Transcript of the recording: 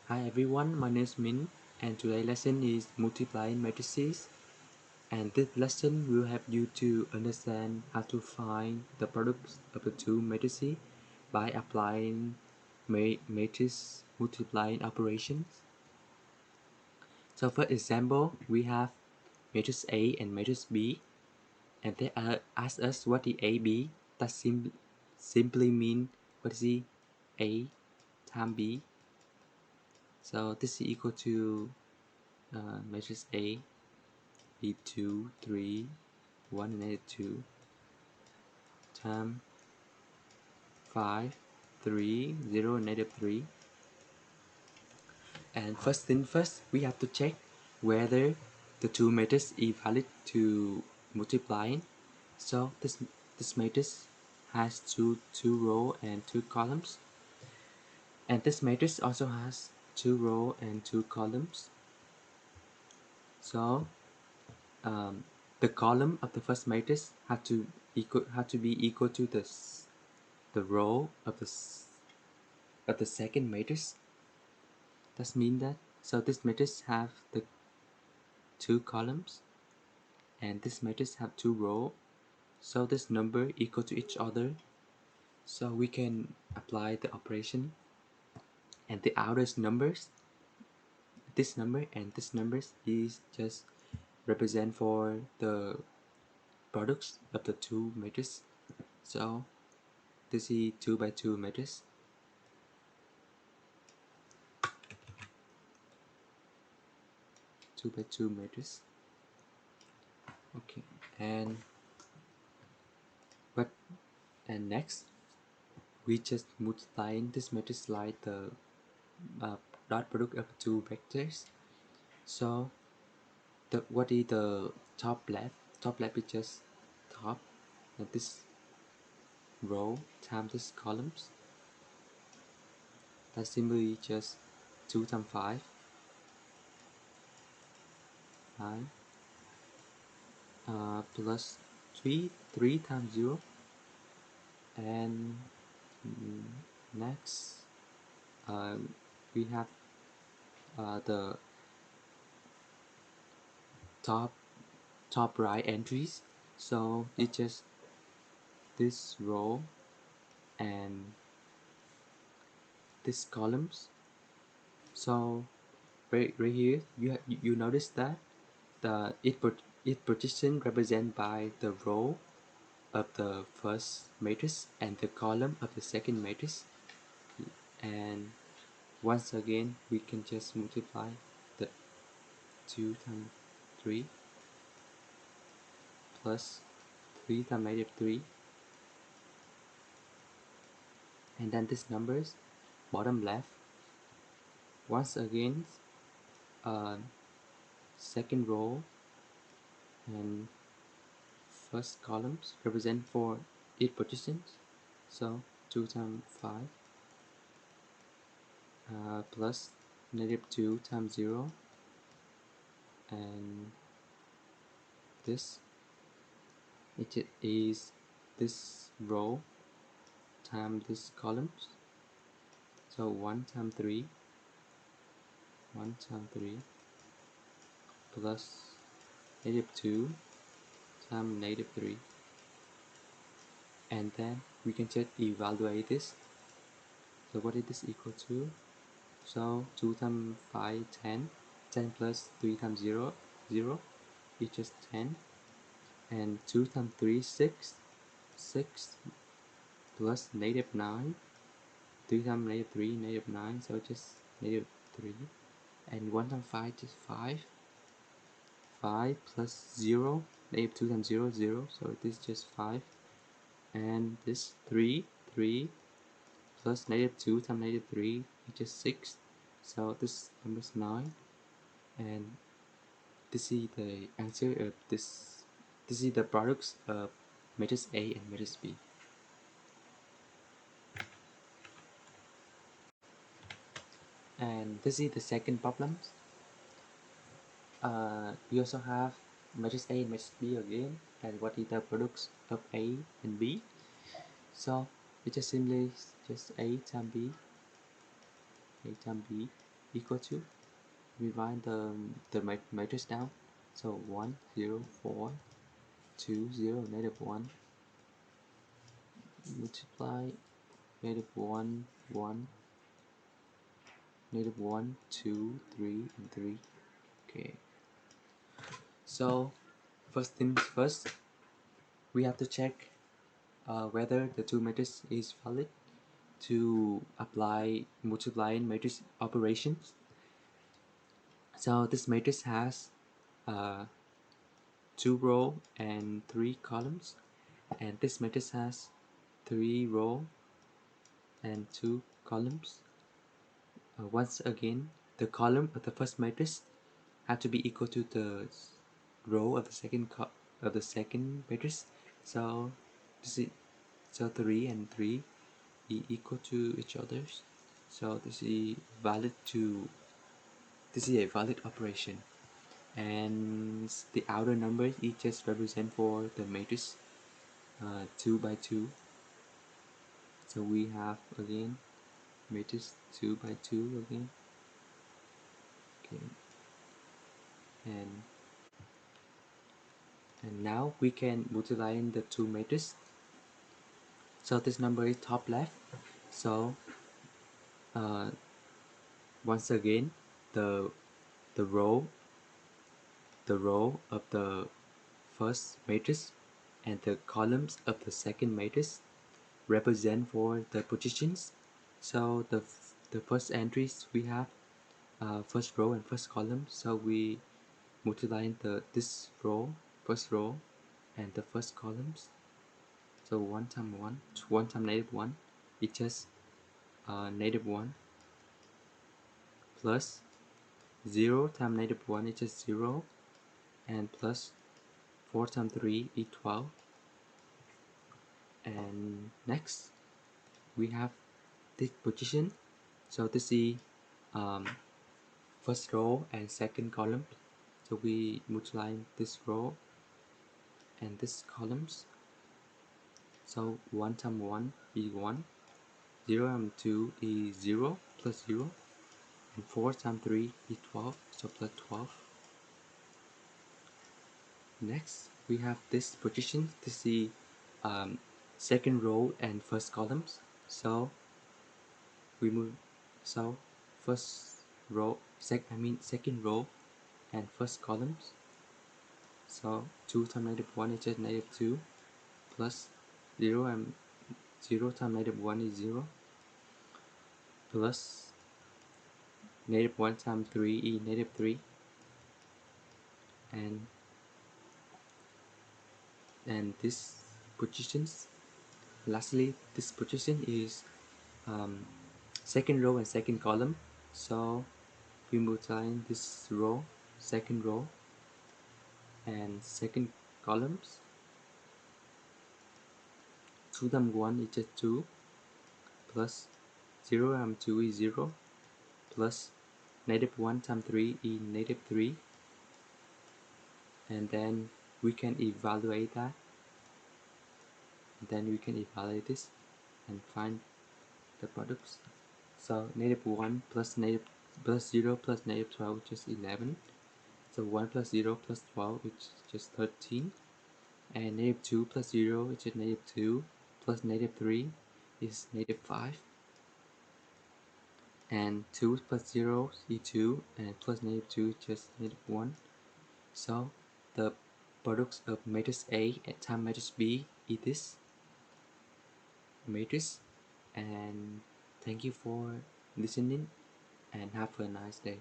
Hi everyone, my name is Min, and today's lesson is multiplying matrices. And this lesson will help you to understand how to find the products of the two matrices by applying matrix multiplying operations. So for example, we have matrix A and matrix B, and they ask us what the AB. That simply mean what is the A times B. So this is equal to matrix A be 2, 3, 1 and negative 2 times 5, 3, 0 and negative 3. And first thing first, we have to check whether the two matrices is valid to multiplying. So this matrix has two rows and two columns, and this matrix also has two rows and two columns. So the column of the first matrix had to be equal to the row of the second matrix. That means that so this matrix have the two columns and this matrix have two rows, so this number equal to each other, so we can apply the operation, and the outer numbers, this number and this numbers, is just represent for the products of the two matrices. So this is 2 by 2 matrix. 2 by 2 matrix. Okay, and next we just multiplying this matrix like the dot product of two vectors. So what is the top left? Top left is just top, and this row times this columns. That's simply just 2 times 5, 5 plus 3 times 0, and next we have the top right entries. So it's just this row and this columns. So right here you notice that the each position represented by the row of the first matrix and the column of the second matrix. And once again we can just multiply the 2 times 3 plus 3 times negative 3, and then this numbers bottom left. Once again second row and first columns represent for each positions. So 2 times 5 plus negative 2 times 0, and this it is this row times this columns. So 1 times 3, 1 times 3 plus negative 2 times negative 3, and then we can just evaluate this. So what is this equal to? So 2 times 5, 10, 10 plus 3 times 0, 0, it's just 10, and 2 times 3, 6, 6 plus negative 9, 3 times negative 3, negative 9, so just negative 3, and 1 times 5 is 5, 5 plus 0, negative 2 times 0, 0, so this is just 5, and this 3, 3 plus negative 2 times negative 3 is just 6, so this number is 9, and this is the answer of this. This is the products of matrix A and matrix B. And this is the second problem. We also have matrix A and matrix B again, and what is the products of A and B. So we just simply just A times B, A times B, equal to, we write the matrix down. So 1 0 4 2 0 negative 1 multiply negative 1 1 negative 1 2 3 and 3. Okay, so first things first, we have to check whether the two matrices is valid to apply multiplying matrix operations. So this matrix has uh, 2 rows and 3 columns, and this matrix has 3 rows and 2 columns. Once again, the column of the first matrix have to be equal to the row of the second matrix. So this is, so 3 and 3 is equal to each other. So this is a valid operation, and the outer numbers is just represent for the matrix 2 by 2. So we have again matrix 2 by 2 again. Okay, and now we can multiply in the two matrices. So this number is top left. So uh, once again, the the row of the first matrix and the columns of the second matrix represent for the positions. So the first entries we have first row and first column. So we multiply this row, first row, and the first columns. So 1 times 1, 1 times negative 1, it's just negative 1, plus 0 times negative 1 is just 0, and plus 4 times 3 is 12. And next we have this position. So this is first row and second column. So we multiply this row and this columns. So 1 times 1 is 1, 0 times 2 is 0 plus 0, and 4 times 3 is 12, so plus 12. Next we have this position. This is second row and first columns. So we move, so first row, second row and first columns. So 2 times negative 1 is just negative 2, plus 0 and 0 times negative 1 is 0, plus negative 1 times 3 is negative 3, and this positions, lastly this position is second row and second column. So we multiply this row, second row and second columns. 2 times 1 is just 2, plus 0 times 2 is 0, plus negative 1 times 3 is negative 3, and then we can evaluate that. Then we can evaluate this and find the products. So negative 1 plus 0 plus negative 12 is just 11. So 1 plus 0 plus 12 is just 13. And negative 2 plus 0 is just negative 2, plus negative 3 is negative 5. And 2 plus 0 is 2, and plus negative 2 is just negative 1. So the products of matrix A times matrix B is this matrix. And thank you for listening, and have a nice day.